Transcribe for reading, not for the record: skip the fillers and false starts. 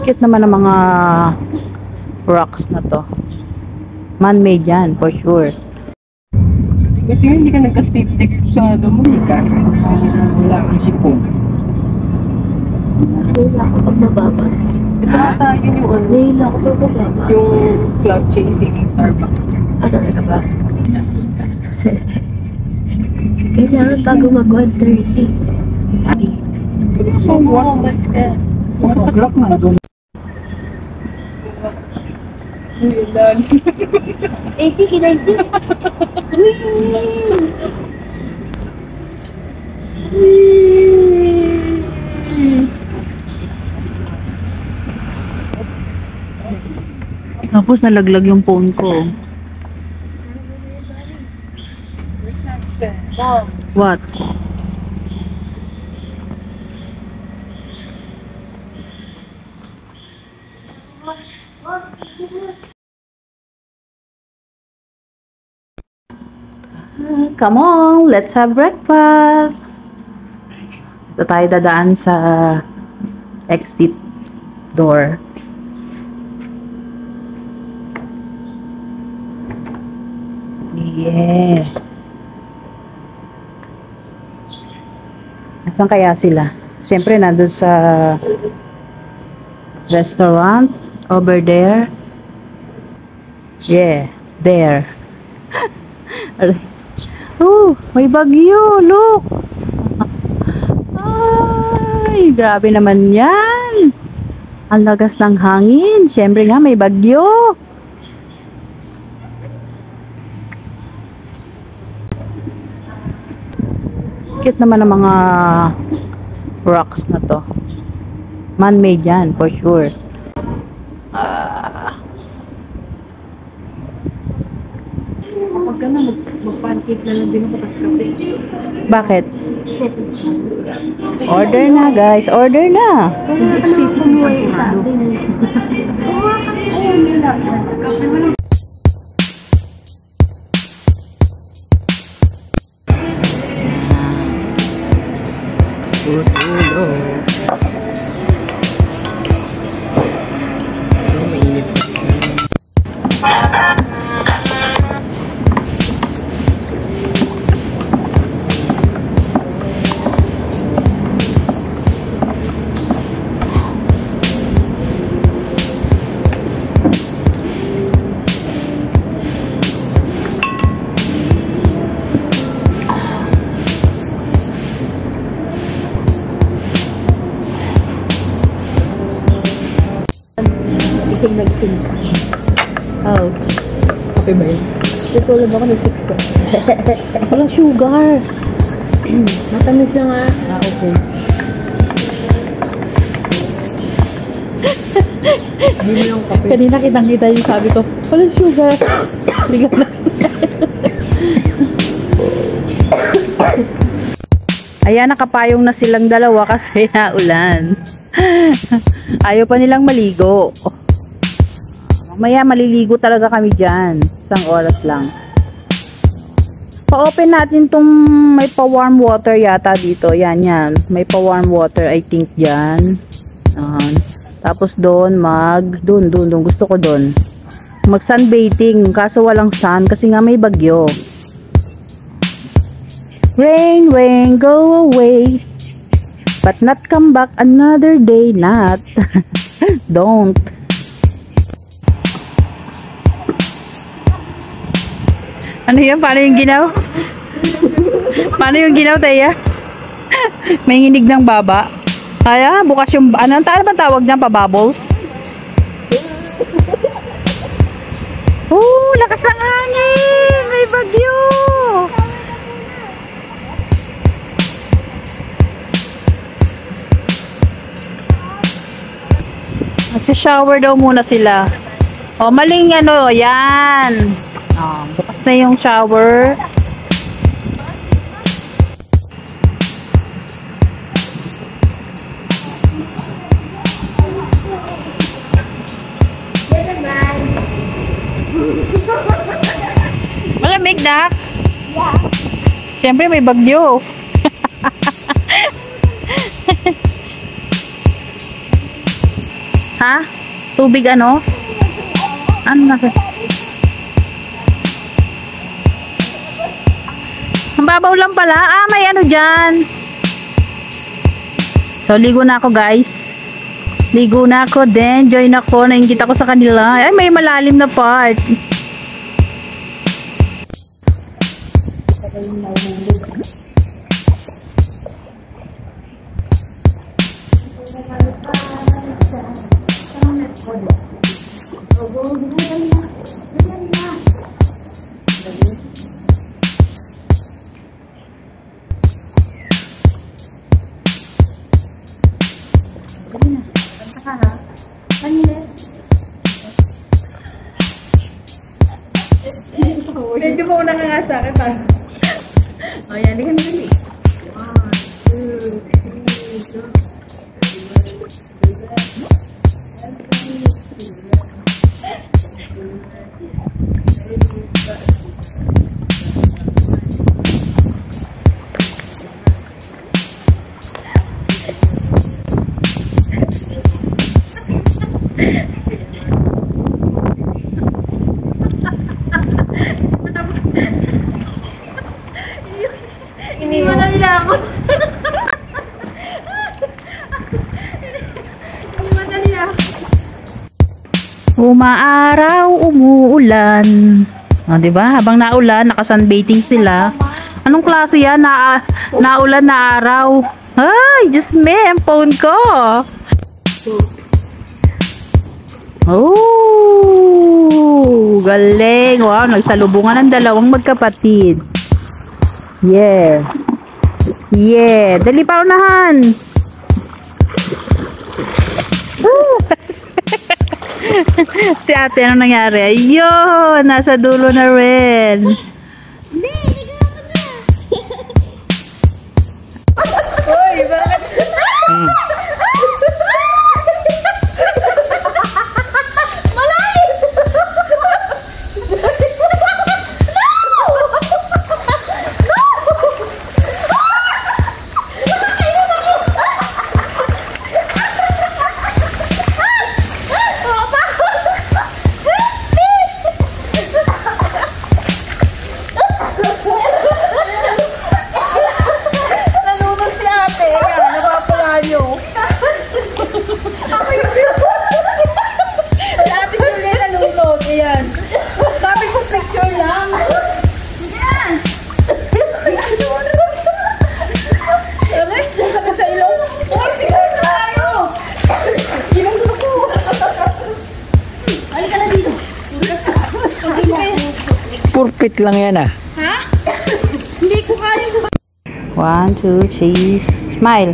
Cute naman ang mga rocks na to. Man-made yan, for sure. Buti nga, hindi ka nagka-stick sa ano mo. Hindi ka. Wala kang sipon. Nahila ako pag mababa. Ito ata yun yung ano. Nahila ako pag mababa. Yung cloud chasing Starbucks. Ah, talaga ba? Kailangan bago mag-1:30. So, moments ka. 4 o'clock na doon. Daisy, Daisy. Tapos nalaglag yung phone ko. What? Come on, let's have breakfast. Ito tayo dadaan sa exit door. Yeah. Nasaan kaya sila? Siyempre, nandun sa restaurant over there. Yeah, there. Oh, may bagyo, look. Ay, grabe naman yan. Ang lakas ng hangin. Siyempre nga, may bagyo. Cute naman ang mga rocks na to. Man-made yan, for sure. Kapag ka na, mag-pancake na lang din ako tapos kape. Bakit? Order na, guys. Order na. Kaya ka naman kumuha sa atin. Ayan, yun lang. Mainit. Gising na gising ka. Ouch. Happy ba yun? Tutulog ako ng 6. Walang sugar. Matamis na nga. Ah, okay. Hindi yung kape. Kanina kitang-kita yung sabi ko, walang sugar. Bigla na. Ayan, nakapayong na silang dalawa kasi naulan. Ayaw pa nilang maligo. Mamaya maliligo talaga kami dyan. Isang oras lang. Pa-open natin tong may pa-warm water yata dito. Yan, yan. May pa-warm water I think dyan. Tapos doon doon. Gusto ko doon. Mag sunbathing. Kaso walang sun kasi nga may bagyo. Rain, rain, go away. But not come back another day, not. Don't. Ano yun? Paano yung ginaw? Paano yung ginaw, Taya? May nginig ng baba. Kaya, bukas yung... Ano ba tawag niyan? Pa-bubbles? Oh, lakas ng hangin! May bagyo! Shower daw muna sila. O, maling ano, yan. Bukas na yung shower. Malamig na? Yeah. Siyempre may bagyo. Ha? Tubig ano? Ano na? Ang babaw lang pala. Ah, may ano dyan. So, ligo na ako guys. Ligo na ako din. Join ako. Naingit ako sa kanila. Ay, may malalim na part. Medyo mo una ka nga sa akin, parang. O, yan. Ligan, ligan. 2, 3, Iniwan na nila ako. Iniwan na nila ako. Umaaraw, umuulan. O, diba? Habang naulan, naka-sunbathing sila. Anong klase yan? Naulan na araw. Ay, just me, ang phone ko. Oh, galing. Wow, nagsalubungan ng dalawang magkapatid. Yeah. Yeah. Dali pa unahan. Si ate, anong nangyari? Ayun, nasa dulo na rin. Uy, bakit? Purpit lang yan ah. Ha? Hindi ko kaya. 1, 2, 3, smile.